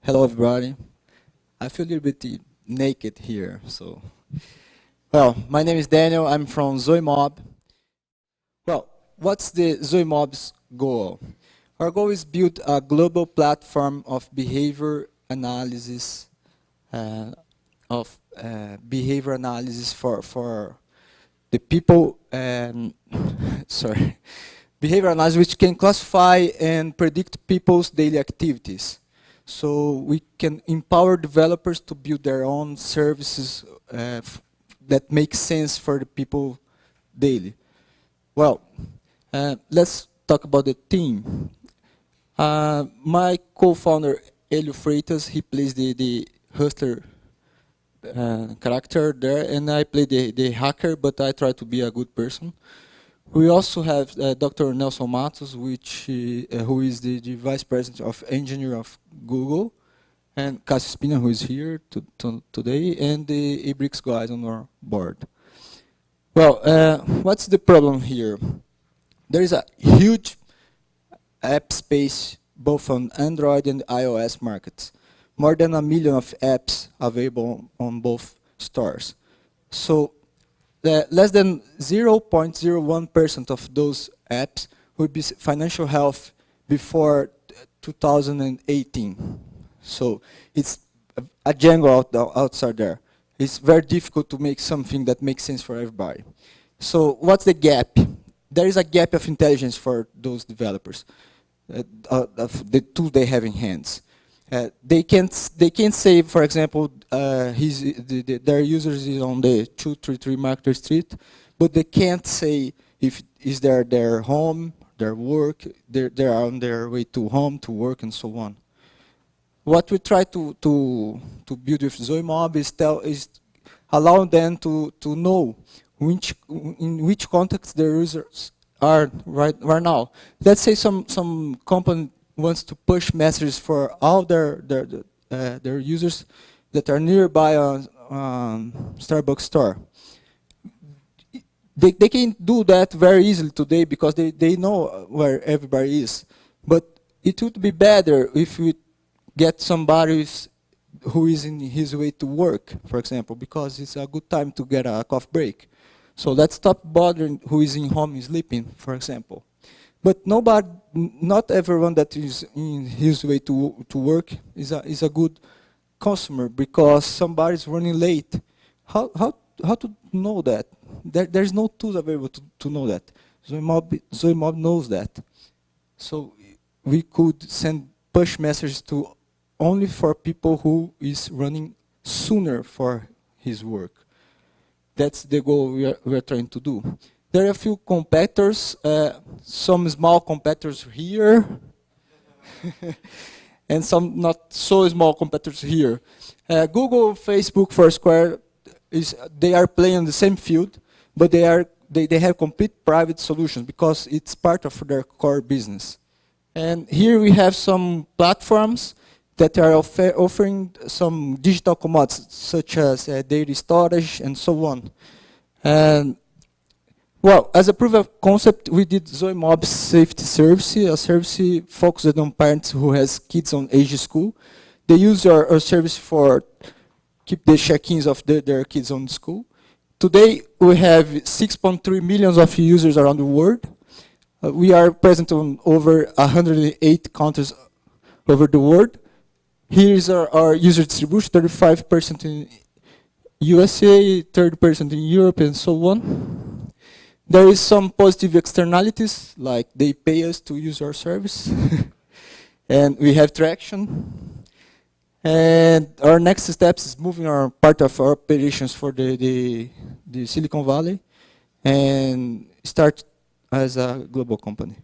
Hello, everybody. I feel a little bit naked here, so. Well, my name is Daniel. I'm from Zoemob. Well, what's the Zoemob's goal? Our goal is build a global platform of behavior analysis, uh, for the people and sorry, behavior analysis which can classify and predict people's daily activities. So we can empower developers to build their own services that make sense for the people daily. Well, let's talk about the team. My co-founder, Elio Freitas, he plays the hustler character there, and I play the hacker, but I try to be a good person. We also have Dr. Nelson Matos, who is the Vice President of Engineering of Google, and Cassio Spina, who is here today, and the Abrix guys on our board. Well, what's the problem here? There is a huge app space both on Android and iOS markets. More than 1 million of apps available on both stores. So less than 0.01% of those apps will be financial health before 2018. So it's a jungle outside there. It's very difficult to make something that makes sense for everybody. So what's the gap? There is a gap of intelligence for those developers, of the tools they have in hands. They can't say, for example, their users is on the 233 Market Street, but they can't say if is their home, their work, they're on their way to home, to work, and so on. What we try to build with Zoemob is allow them to know in which context their users are right now. Let's say some company wants to push messages for all their users that are nearby a Starbucks store. They can do that very easily today because they know where everybody is. But it would be better if we get somebody who is in his way to work, for example, because it's a good time to get a coffee break. So let's stop bothering who is in home sleeping, for example. But not everyone that is in his way to work is a good customer because somebody is running late. How to know that? There's no tools available to know that. Zoemob knows that. So we could send push messages to only for people who is running sooner for his work. That's the goal we are trying to do. There are a few competitors, some small competitors here, and some not so small competitors here. Google, Facebook, Foursquare, they are playing on the same field, but they have complete private solutions because it's part of their core business. And here we have some platforms that are offering some digital commodities, such as data storage and so on. And well, as a proof of concept, we did Zoemob Safety Service, a service focused on parents who has kids on age school. They use our service for keep the check-ins of their kids on school. Today, we have 6.3 million of users around the world. We are present on over 108 countries over the world. Here is our user distribution, 35% in USA, 30% in Europe, and so on. There is some positive externalities, like they pay us to use our service, and we have traction. And our next steps is moving our part of our operations for the Silicon Valley and start as a global company.